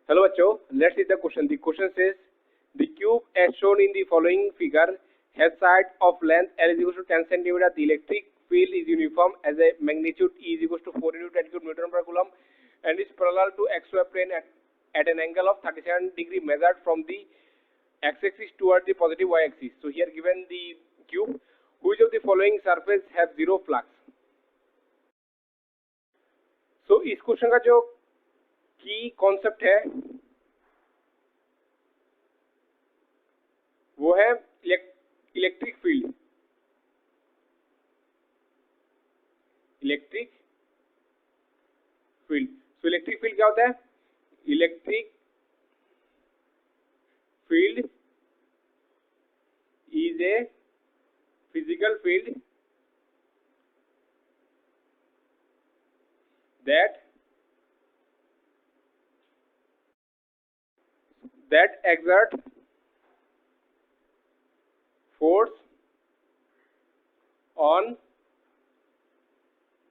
Hello बच्चों, let's see the question. The question says the cube as shown in the following figure has side of length L is equal to 10 centimeter. The electric field is uniform as a magnitude E is equal to 4 into 10 cube Newton per coulomb and is parallel to XY plane at an angle of 37 degree measured from the x-axis towards the positive y-axis. So here given the cube, which of the following surface have zero flux? So इस question का जो की concept है वो है electric field. Electric field, so electric field क्या होता है? Electric field is a physical field that exert force on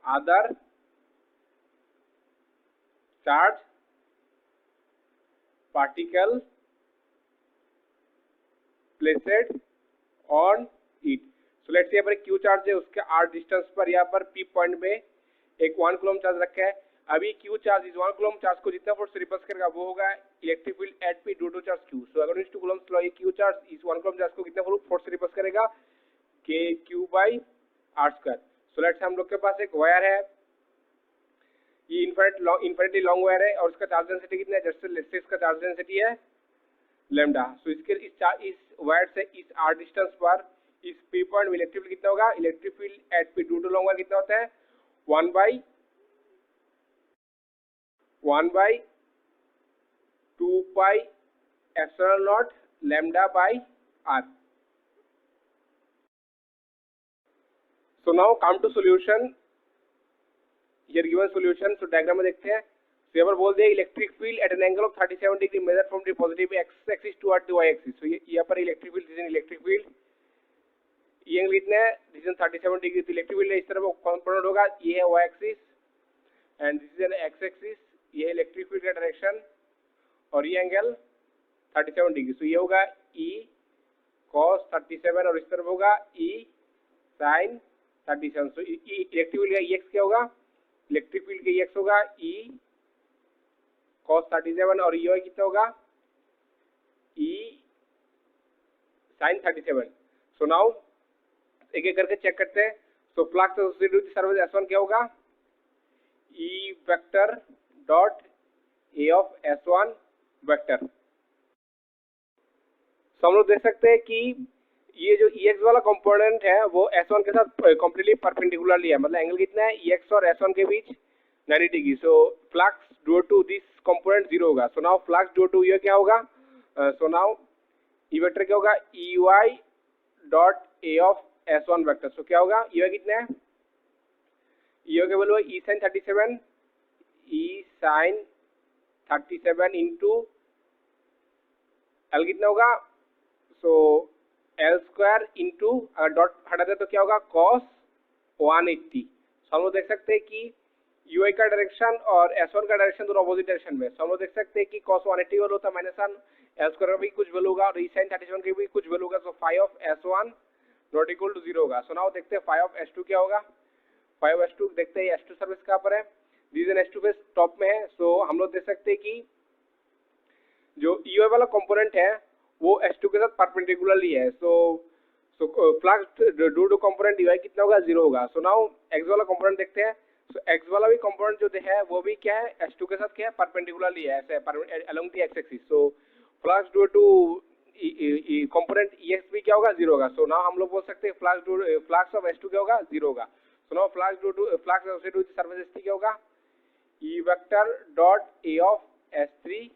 other charge particle placed on it. So let's say यहाँ पर Q चार्ज है, उसके R डिस्टेंस पर यहाँ पर P पॉइंट में एक 1 कूलम चार्ज रखा है। अभी Q चार्ज इस 1 कूलम चार्ज को जितना फोर्स रिपल्स करेगा वो होगा electric field at P due to charge Q। So according to Coulomb's law, ये Q चार्ज इस 1 कूलम चार्ज को कितना फोर्स रिपल्स करेगा? KQ by R square. So let's हम लोग के पास एक वायर है, ये इनफिनिटली लॉन्ग वायर है और उसका चार्ज डेंसिटी कितना है? जस्ट लेट्स से इसका चार्ज डेंसिटी है लैम्डा। सो इसके इस वायर से इस R डिस्टेंस पर इस P पॉइंट में इलेक्ट्रिक फील्ड कितना होगा? Electric field at P due to long wire कितना होता है? 1 by 2 pi epsilon not lambda by R। So now come to solution. Here given solution. So diagram में देखते हैं। तो यहाँ पर बोल दिया electric field at an angle of 37 degree measured from the positive x axis toward the y axis. So यहाँ पर electric field, this is electric field, ये एंगल कितना है? This is 37 degree. तो इलेक्ट्रिक फील्ड इस तरफ कंपोनेंट होगा, ये है Y axis and this is an X axis, ये है इलेक्ट्रिक फील्ड का डायरेक्शन और ये एंगल 37 डिग्री। सो ये होगा E cos 37 और इस तरफ होगा E sin 37। So electric field का EX क्या होगा? इलेक्ट्रिक फील्ड का EX होगा E cos 37 और ये कितना होगा? E sin 37। सो नाउ एक एक करके चेक करते हैं। So flux associated with surface S1 क्या होगा? E vector dot A of S1 vector. तो हम लोग देख सकते हैं कि ये जो EX वाला कंपोनेंट है वो S1 के साथ कंप्लीटली परपेंडिकुलरली है, मतलब एंगल कितना है EX और S1 के बीच 90 degree. So flux due to this component 0 होगा। So now flux due to ये क्या होगा? सो नाउ E वेक्टर क्या होगा? EY dot A of S1 vector. So क्या होगा? EY कितना है? EY का वैल्यू है E sin 37, E sin 37 into L कितना होगा? सो L स्क्वायर इंटू, अगर डॉट हटा दे तो क्या होगा? cos 180। तो हम लोग देख सकते हैं कि UI का डायरेक्शन और S1 का डायरेक्शन दोनों अपोजिट डायरेक्शन में। तो हम लोग देख सकते हैं कि cos 180 वैल्यू होता है -1, L स्क्वायर का भी कुछ वैल्यू होगा और E sin 37 की भी कुछ वैल्यू होगा। So phi of S1 not equal to 0 होगा। सो नाउ देखते हैं फाई ऑफ S2 क्या होगा? फाई ऑफ S2 देखते हैं, S2 सर्विस कहाँ पर है? This N S2 face top में है। सो हम लोग देख सकते हैं कि जो EY वाला कंपोनेंट है वो S2 के साथ परपेंडिकुलरली है। So flux due to component EY कितना होगा? 0 होगा। सो नाउ X वाला कंपोनेंट देखते हैं। सो X वाला भी कंपोनेंट जो है वो भी क्या है? S2 के साथ क्या है? परपेंडिकुलरली है, ऐसे along the X axis. So flux due to component EX भी क्या होगा? 0 होगा। सो नाउ हम लोग बोल सकते हैं फ्लक्स ऑफ S2 क्या होगा? 0 होगा। So now flux due to flux associated with surface S3 क्या होगा? E vector dot A of S3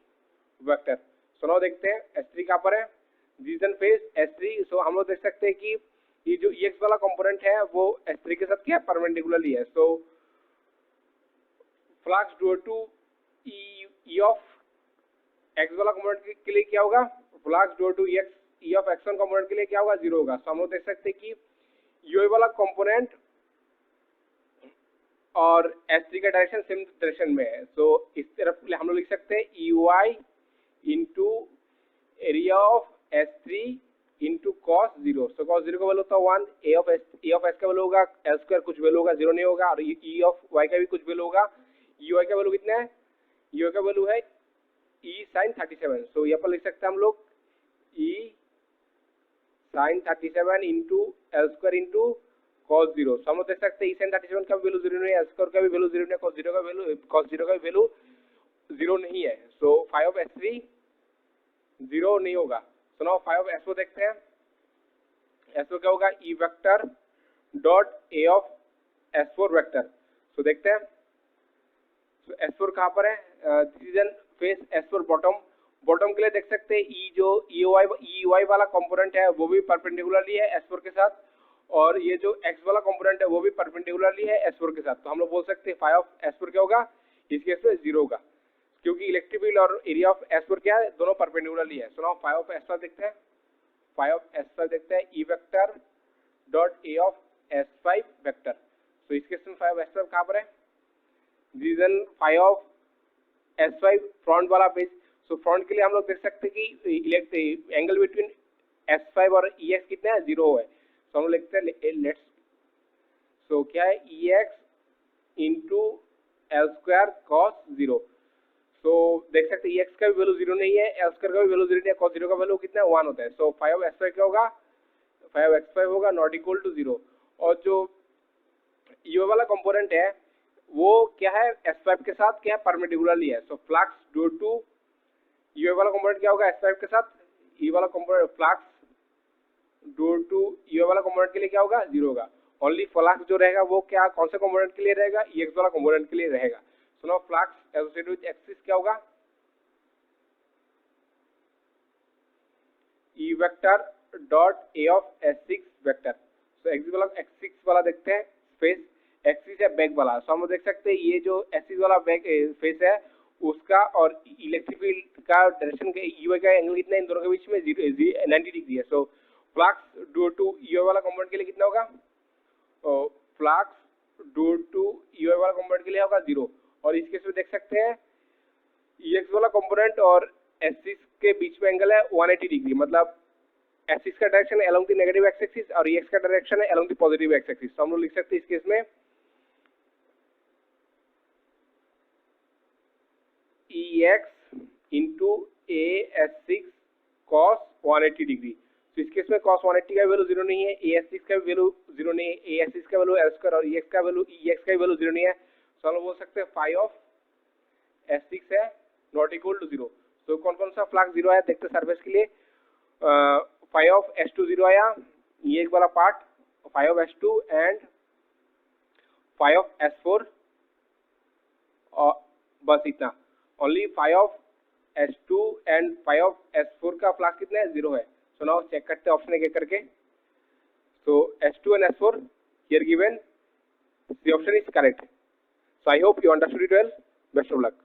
vector. So now देखते हैं S3 कहाँ पर है? Reason face S3। सो हम लोग देख सकते हैं कि ये जो EX वाला कंपोनेंट है वो S3 के साथ क्या परपेंडिकुलरली है। So flux due to E of X वाला कंपोनेंट के लिए क्या होगा? Flux due to E of X1 component के लिए क्या होगा? 0 होगा। सो हम लोग देख सकते हैं कि UI वाला कंपोनेंट और S3 का डायरेक्शन सेम डायरेक्शन में है। सो इस तरफ हम लोग लिख सकते हैं EY area of S3 into cos 0। So cos 0 का वैल्यू होता है 1, ए ऑफ एस का वैल्यू होगा एल स्क्वायर, कुछ वैल्यू होगा 0 नहीं होगा, और ई ऑफ वाई का भी कुछ वैल्यू होगा। ई वाई का वैल्यू कितना है, ई वाई का वैल्यू है ई साइन 37। सो यहाँ पर लिख सकते हैं हम लोग E sine 37 into L square into cos 0। So हम लोग देख सकते हैं ई साइन 37 का वैल्यू 0 नहीं है, एल स्क्वायर का भी वैल्यू 0 नहीं है, कॉस 0 का वैल्यू 0 नहीं है। सो 5 ऑफ S3 0 नहीं होगा। सो नाउ 5 ऑफ S4 देखते हैं। S4 क्या होगा, e vector dot a of S4 vector. So देखते हैं। सो S4 कहाँ पर है, this is an face S4 bottom. Bottom के लिए देख सकते हैं ई जो ई वाई वाला कंपोनेंट है वो भी परपेंडिकुलरली है S4 के साथ, और ये जो x वाला कंपोनेंट है वो भी परपेंडिकुलरली है S4 के साथ। तो हम लोग बोल सकते हैं 5 ऑफ S4 क्या होगा, इस केस में 0 होगा, क्योंकि इलेक्ट्रिक फील्ड और एरिया ऑफ S4 क्या है, दोनों परपेंडिकुलरली है। सो नाउ 5 ऑफ S5 देखते हैं। 5 ऑफ S5 देखते हैं, ई vector dot a of S5 vector. तो इस केस में 5 ऑफ S5 कहाँ पर है, रीजन 5 ऑफ S5 फ्रंट वाला पेज। सो फ्रंट के लिए हम लोग देख सकते हैं कि एंगल बिटवीन S5 और EX कितना है, 0 है। तो हम लोग लिखते हैं लेट्स, सो क्या है EX into L square cos 0। तो देख सकते हैं EX का भी वैल्यू 0 नहीं है, एल स्क्वायर का भी वैल्यू 0 नहीं है, cos 0 का वैल्यू कितना है, 1 होता है। सो 5 ऑफ S5 क्या होगा, 5 ऑफ X5 होगा नॉट इक्वल टू 0। और जो ये वाला कंपोनेंट है वो क्या है, S5 के साथ क्या है, परपेंडिकुलरली है। सो फ्लक्स ड्यू टू ये वाला कंपोनेंट क्या होगा S5 के साथ, ये वाला कंपोनेंट फ्लक्स ड्यू टू ये वाला कंपोनेंट के लिए क्या होगा, 0 होगा। ओनली फ्लक्स जो रहेगा वो क्या, कौन से कंपोनेंट के लिए रहेगा, EX वाला कंपोनेंट के लिए रहेगा। सो now flux associated with axis क्या होगा, e vector dot a of S6 vector. So axis वाला देखते हैं फेस, एक्सिस है बैक वाला। सो हम देख सकते हैं ये जो एक्सिस वाला बैक फेस है उसका और इलेक्ट्रिक फील्ड का डायरेक्शन का यूआई का एंगल कितना है, इन दोनों के बीच में 90 डिग्री है। So flux due to UI वाला कंपोनेंट के लिए कितना होगा, फ्लक्स ड्यू टू यूआई वाला कंपोनेंट के लिए होगा 0। और इस केस में देख सकते हैं EX वाला कंपोनेंट और एक्सिस के बीच में एंगल है 180 डिग्री, मतलब एक्सिस का डायरेक्शन है along the negative x axis और EX का डायरेक्शन है along the positive x axis. तो हम लोग लिख सकते हैं इस केस में EX into AS6 cos 180 degree. तो इस केस में cos 180 का वैल्यू 0 नहीं है, AS6 का वैल्यू 0 नहीं है, AS6 का वैल्यू एल स्क्वायर और EX का वैल्यू 0 नहीं है। तो हम लोग बोल सकते हैं 5 ऑफ S6 है नॉट इक्वल टू 0। तो कौन कौन सा फ्लक्स 0 आया देखते सरफेस के लिए, 5 ऑफ S2 0 आया, ये एक वाला part 5 of S2 and 5 of S4, और बस इतना, only 5 of S2 and 5 of S4 का फ्लक्स कितना है, 0 है। सो नाउ चेक करते हैं ऑप्शन एक करके। सो S2 and S4 here given, the option is correct. So I hope you understood it well. Best of luck.